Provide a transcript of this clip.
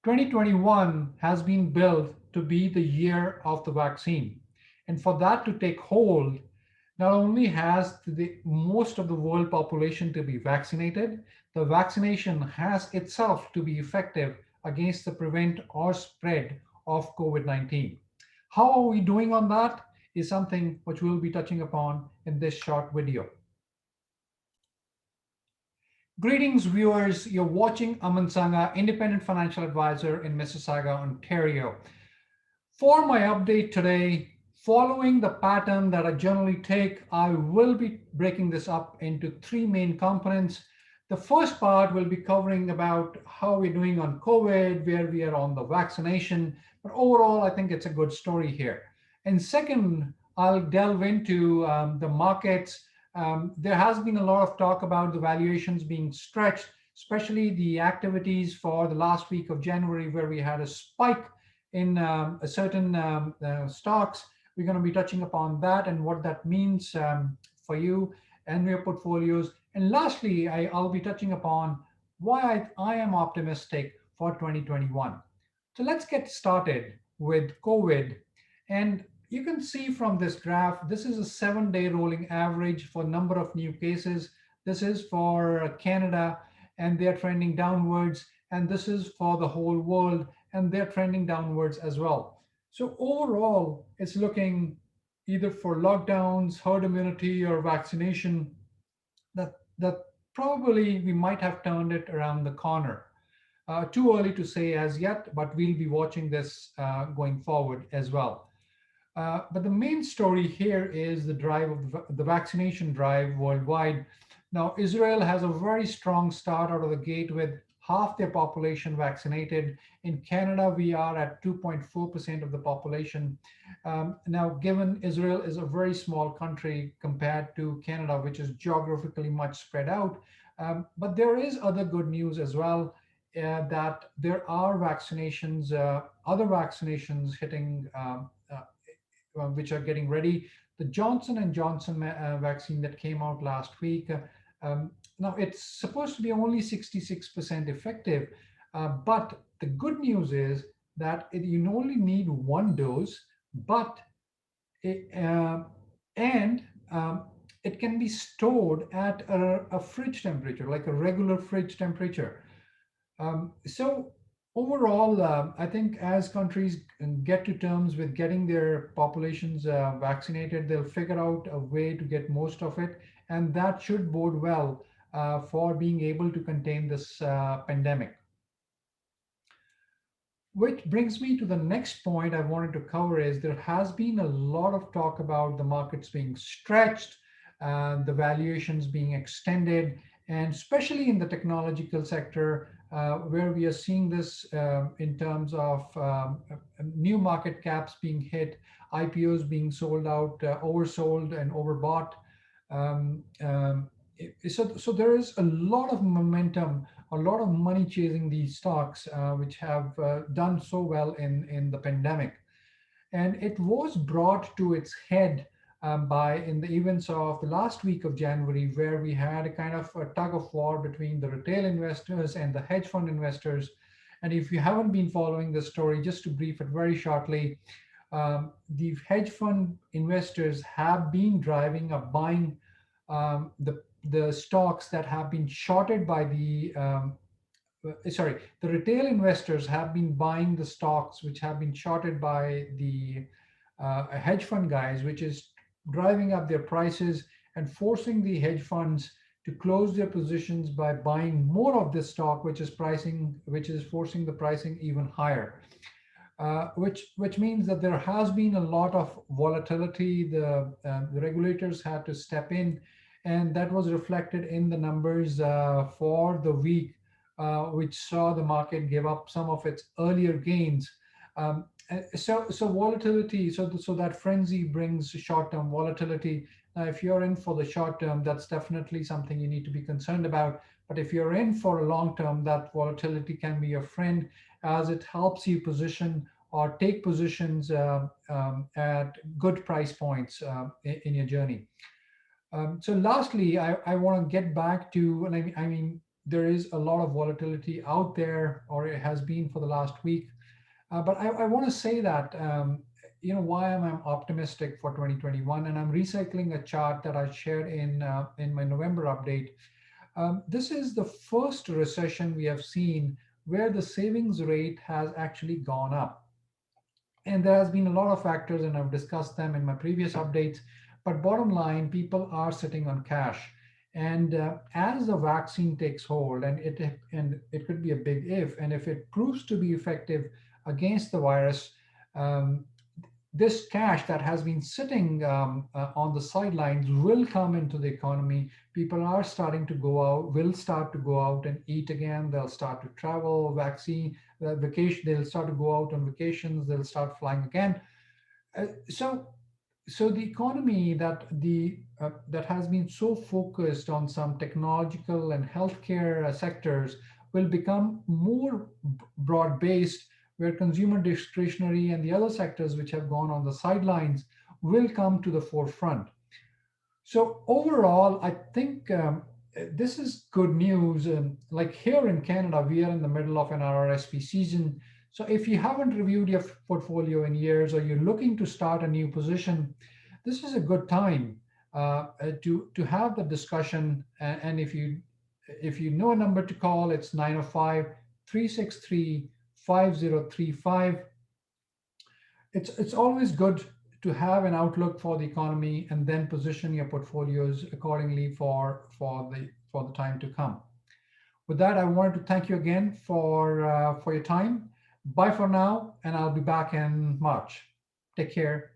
2021 has been built to be the year of the vaccine. And for that to take hold, not only has the most of the world population to be vaccinated, the vaccination has itself to be effective against the prevent or spread of COVID-19. How are we doing on that is something which we'll be touching upon in this short video. Greetings, viewers. You're watching Aman Sangha, independent financial advisor in Mississauga, Ontario. For my update today, following the pattern that I generally take, I will be breaking this up into three main components. The first part will be covering about how we're doing on COVID, where we are on the vaccination, but overall, I think it's a good story here. And second, I'll delve into the markets. There has been a lot of talk about the valuations being stretched, especially the activities for the last week of January, where we had a spike in a certain stocks. We're going to be touching upon that and what that means for you and your portfolios. And lastly, I'll be touching upon why I am optimistic for 2021. So let's get started with COVID. And you can see from this graph, this is a 7-day rolling average for number of new cases. This is for Canada, and they're trending downwards. And this is for the whole world, and they're trending downwards as well. So overall, it's looking either for lockdowns, herd immunity, or vaccination that probably we might have turned it around the corner. Too early to say as yet, but we'll be watching this going forward as well. But the main story here is the drive of the vaccination drive worldwide. Now, Israel has a very strong start out of the gate with half their population vaccinated. In Canada, we are at 2.4% of the population. Now, given Israel is a very small country compared to Canada, which is geographically much spread out, but there is other good news as well, that there are vaccinations, other vaccinations hitting, which are getting ready. The Johnson and Johnson vaccine that came out last week. Now, it's supposed to be only 66% effective, but the good news is that you only need one dose, but it, and it can be stored at a fridge temperature, like a regular fridge temperature. So overall, I think as countries get to terms with getting their populations vaccinated, they'll figure out a way to get most of it, and that should bode well for being able to contain this pandemic. Which brings me to the next point I wanted to cover is there has been a lot of talk about the markets being stretched, the valuations being extended, and especially in the technological sector, where we are seeing this in terms of new market caps being hit, IPOs being sold out, oversold and overbought. Um, um, so there is a lot of momentum, a lot of money chasing these stocks, which have done so well in the pandemic. And it was brought to its head by in the events of the last week of January, where we had a kind of a tug of war between the retail investors and the hedge fund investors. And if you haven't been following the story, just to brief it very shortly, the hedge fund investors have been driving up buying the stocks that have been shorted by the retail investors have been buying the stocks which have been shorted by the hedge fund guys, which is driving up their prices and forcing the hedge funds to close their positions by buying more of this stock, which is forcing the pricing even higher. Which means that there has been a lot of volatility. The regulators had to step in, and that was reflected in the numbers for the week, which saw the market give up some of its earlier gains. So volatility, so that frenzy brings short-term volatility. Now, if you're in for the short term, that's definitely something you need to be concerned about. But if you're in for a long term, that volatility can be your friend, as it helps you position or take positions at good price points in your journey. So lastly, I want to get back to, and I mean, there is a lot of volatility out there, or it has been for the last week. But I want to say that, why am I optimistic for 2021? And I'm recycling a chart that I shared in my November update. This is the first recession we have seen where the savings rate has actually gone up. And there has been a lot of factors, and I've discussed them in my previous updates. But bottom line, people are sitting on cash. And as the vaccine takes hold, and it could be a big if, and if it proves to be effective against the virus, um, this cash that has been sitting on the sidelines will come into the economy. People are starting to go out, will start to go out and eat again. They'll start to travel, vacation. They'll start to go out on vacations. They'll start flying again. So the economy that has been so focused on some technological and healthcare sectors will become more broad based, where consumer discretionary and the other sectors which have gone on the sidelines will come to the forefront. So overall, I think this is good news. Like here in Canada, we are in the middle of an RRSP season. So if you haven't reviewed your portfolio in years, or you're looking to start a new position, this is a good time to have the discussion. And if you know a number to call, it's 905-363-5035. It's always good to have an outlook for the economy and then position your portfolios accordingly for the time to come. With that, I wanted to thank you again for your time. Bye for now, and I'll be back in March. Take care.